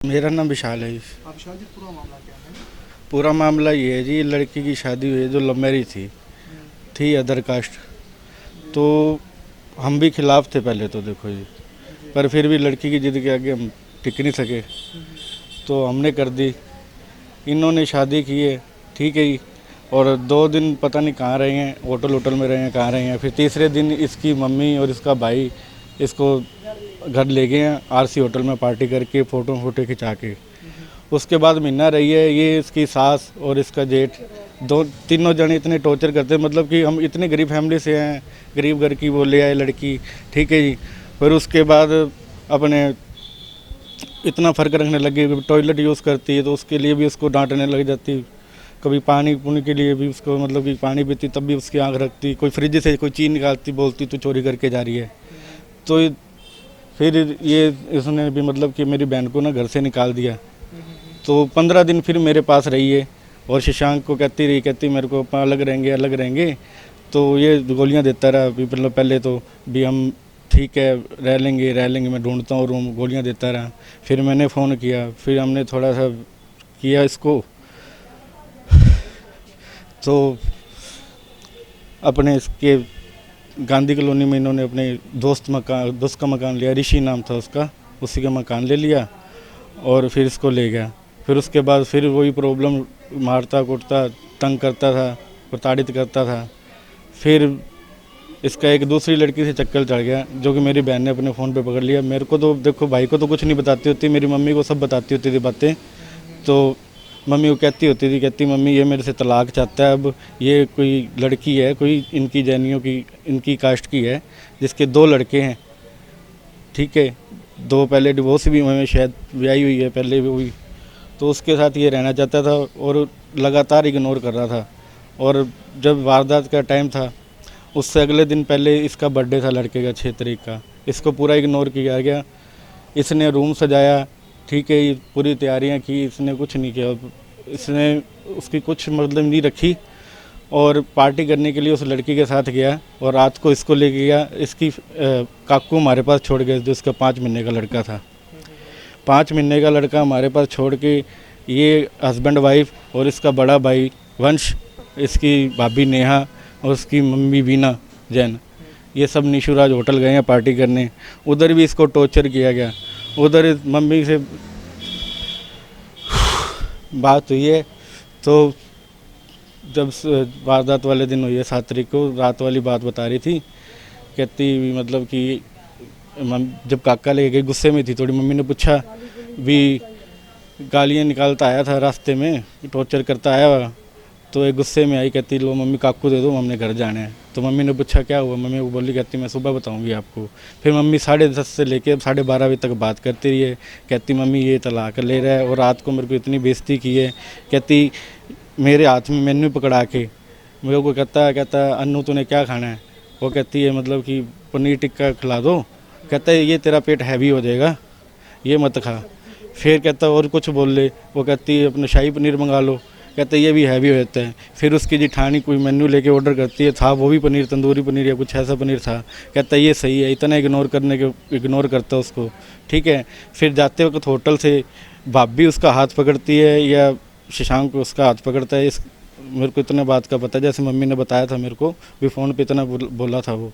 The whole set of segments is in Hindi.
मेरा नाम विशाल है। हाँ विशाल जी, पूरा मामला क्या है? पूरा मामला ये है जी, लड़की की शादी हुई है जो लव मैरिज थी अदर कास्ट। तो हम भी खिलाफ थे पहले तो, देखो जी, पर फिर भी लड़की की जिद के आगे हम टिक नहीं सके तो हमने कर दी। इन्होंने शादी की है, ठीक है जी। और 2 दिन पता नहीं कहाँ रहे हैं, होटल में रहे हैं, कहाँ रहे हैं। फिर तीसरे दिन इसकी मम्मी और इसका भाई इसको घर ले गए हैं आरसी होटल में पार्टी करके, फ़ोटो खिंचा के। उसके बाद महीना रही है, ये इसकी सास और इसका जेठ तीनों जने इतने टॉर्चर करते हैं, मतलब कि हम इतने गरीब फैमिली से हैं, गरीब घर की वो ले आए लड़की, ठीक है जी। फिर उसके बाद अपने इतना फ़र्क रखने लगे, टॉयलेट यूज़ करती है तो उसके लिए भी उसको डांटने लग जाती। कभी पानी पुनी के लिए भी उसको, मतलब कि पानी पीती तब भी उसकी आँख रखती, कोई फ्रिज से कोई चीज़ निकालती, बोलती तू चोरी करके जा रही है। तो फिर ये इसने भी मतलब कि मेरी बहन को ना घर से निकाल दिया। तो 15 दिन फिर मेरे पास रही है और शशांक को कहती मेरे को अलग रहेंगे। तो ये गोलियां देता रहा। अभी मतलब पहले तो भी हम ठीक है रह लेंगे, मैं ढूंढता हूँ रूम, गोलियां देता रहा। फिर मैंने फ़ोन किया, फिर हमने थोड़ा सा किया इसको, तो अपने इसके गांधी कॉलोनी में इन्होंने अपने दोस्त का मकान लिया, ऋषि नाम था उसका, उसी का मकान ले लिया और फिर इसको ले गया। फिर उसके बाद फिर वही प्रॉब्लम, मारता कुटता, तंग करता था, प्रताड़ित करता था। फिर इसका एक दूसरी लड़की से चक्कर चढ़ गया, जो कि मेरी बहन ने अपने फ़ोन पे पकड़ लिया। मेरे को तो देखो, भाई को तो कुछ नहीं बताती होती, मेरी मम्मी को सब बताती होती थी बातें। तो मम्मी को कहती मम्मी ये मेरे से तलाक चाहता है। अब ये कोई लड़की है, कोई इनकी जैनियों की, इनकी कास्ट की है, जिसके 2 लड़के हैं, ठीक है। 2 पहले डिवोर्स भी हुए हैं, शायद ब्याही हुई है पहले भी हुई। तो उसके साथ ये रहना चाहता था और लगातार इग्नोर कर रहा था। और जब वारदात का टाइम था, उससे अगले दिन पहले इसका बर्थडे था लड़के का, 6 तारीख का। इसको पूरा इग्नोर किया गया। इसने रूम सजाया, ठीक है, ये पूरी तैयारियां की, इसने कुछ नहीं किया। इसने उसकी कुछ मतलब नहीं रखी और पार्टी करने के लिए उस लड़की के साथ गया और रात को इसको ले गया। इसकी काकू हमारे पास छोड़ गए, जो इसका 5 महीने का लड़का था। 5 महीने का लड़का हमारे पास छोड़ के ये हस्बैंड वाइफ और इसका बड़ा भाई वंश, इसकी भाभी नेहा और उसकी मम्मी बीना जैन, ये सब निशुराज होटल गए हैं पार्टी करने। उधर भी इसको टॉर्चर किया गया। उधर मम्मी से बात हुई है, तो जब वारदात वाले दिन हुई है 7 तारीख को, रात वाली बात बता रही थी। कहती मतलब कि जब काका लेके गई, गुस्से में थी थोड़ी, मम्मी ने पूछा भी, गालियाँ निकालता आया था रास्ते में, टॉर्चर करता आया। तो एक गुस्से में आई, कहती लो मम्मी काकू दे दो, हमने घर जाना है। तो मम्मी ने पूछा क्या हुआ, मम्मी वो बोली, कहती मैं सुबह बताऊंगी आपको। फिर मम्मी 10:30 से लेके 12:30 बजे तक बात करती रही है। कहती मम्मी ये तलाक ले रहा है। और रात को मेरे को इतनी बेइज्जती की है। कहती मेरे हाथ में मेन्यू पकड़ा के मेरे को कहता अन्नू तूने क्या खाना है। वो कहती है मतलब कि पनीर टिक्का खिला दो। कहता है ये तेरा पेट हैवी हो जाएगा, ये मत खा। फिर कहता और कुछ बोल ले, वो कहती है अपना शाही पनीर मंगा लो। कहते ये भी हैवी हो जाता है। फिर उसकी जिठानी कोई मेन्यू लेके ऑर्डर करती है, था वो भी पनीर, तंदूरी पनीर या कुछ ऐसा पनीर था। कहता ये सही है, इतना इग्नोर करता उसको, ठीक है। फिर जाते वक्त होटल से भाभी उसका हाथ पकड़ती है या शशांक उसका हाथ पकड़ता है। इस मेरे को इतना बात का पता है, जैसे मम्मी ने बताया था मेरे को भी, फ़ोन पे इतना बोला था वो।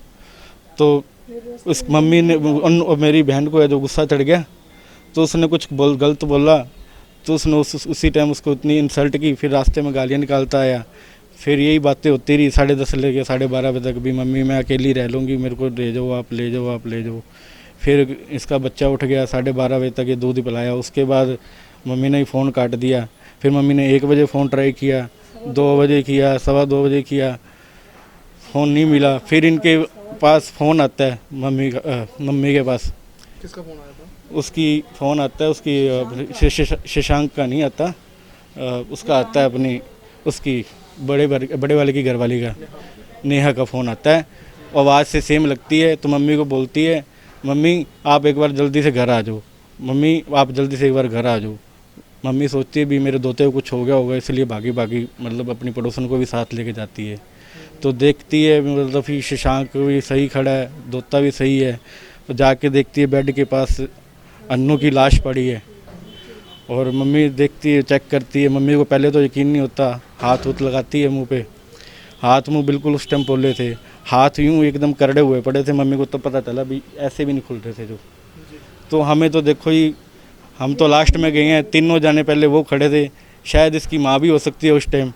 तो उस मम्मी ने मेरी बहन को है जो गुस्सा चढ़ गया, तो उसने कुछ गलत बोला। तो उसने उसी टाइम उसको इतनी इंसल्ट की। फिर रास्ते में गालियाँ निकालता आया। फिर यही बातें होती रही 10:30 से लेकर 12:30 बजे तक भी, मम्मी मैं अकेली रह लूँगी, मेरे को ले जाओ आप, ले जाओ आप, ले जाओ। फिर इसका बच्चा उठ गया, 12:30 बजे तक ये दूध पिलाया। उसके बाद मम्मी ने ही फ़ोन काट दिया। फिर मम्मी ने 1 बजे फ़ोन ट्राई किया, 2 बजे किया, 2:15 बजे किया, फ़ोन नहीं मिला। फिर इनके पास फ़ोन आता है मम्मी के पास। किसका फ़ोन आया था? उसकी फ़ोन आता है, उसकी शशांक का नहीं आता, उसका आता है अपनी, उसकी बड़े वाले की घरवाली का, नेहा का फ़ोन आता है। आवाज़ से सेम लगती है। तो मम्मी को बोलती है मम्मी आप एक बार जल्दी से घर आ जाओ, मम्मी आप जल्दी से एक बार घर आ जाओ। मम्मी सोचती है भी मेरे दोते को कुछ हो गया होगा, इसलिए भागी मतलब अपनी पड़ोसन को भी साथ लेके जाती है। तो देखती है मतलब फिर शशांक भी सही खड़ा है, दोता भी सही है। तो जाके देखती है बेड के पास अन्नू की लाश पड़ी है। और मम्मी देखती है, चेक करती है। मम्मी को पहले तो यकीन नहीं होता, हाथ उत लगाती है मुंह पे। हाथ मुंह बिल्कुल उस टाइम पोले थे, हाथ यूं एकदम करड़े हुए पड़े थे। मम्मी को तब पता चला भी ऐसे भी नहीं खुल रहे थे जो। तो हमें तो देखो ही, हम तो लास्ट में गए हैं, तीनों जाने पहले वो खड़े थे। शायद इसकी माँ भी हो सकती है उस टाइम,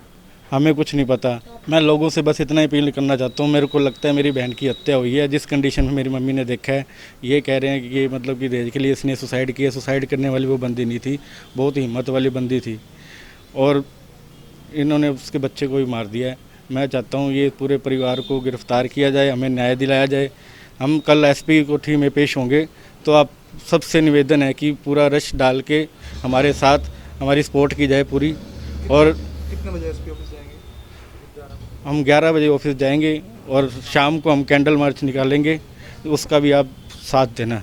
हमें कुछ नहीं पता। मैं लोगों से बस इतना ही अपील करना चाहता हूँ, मेरे को लगता है मेरी बहन की हत्या हुई है। जिस कंडीशन में मेरी मम्मी ने देखा है, ये कह रहे हैं कि ये मतलब कि दहेज के लिए इसने सुसाइड किया। सुसाइड करने वाली वो बंदी नहीं थी, बहुत ही हिम्मत वाली बंदी थी, और इन्होंने उसके बच्चे को भी मार दिया है। मैं चाहता हूँ ये पूरे परिवार को गिरफ्तार किया जाए, हमें न्याय दिलाया जाए। हम कल एसपी कोठी में पेश होंगे, तो आप सबसे निवेदन है कि पूरा रश डाल के हमारे साथ हमारी सपोर्ट की जाए पूरी। और कितने बजे एसपी ऑफिस जाएंगे? हम 11 बजे ऑफिस जाएंगे और शाम को हम कैंडल मार्च निकालेंगे, उसका भी आप साथ देना।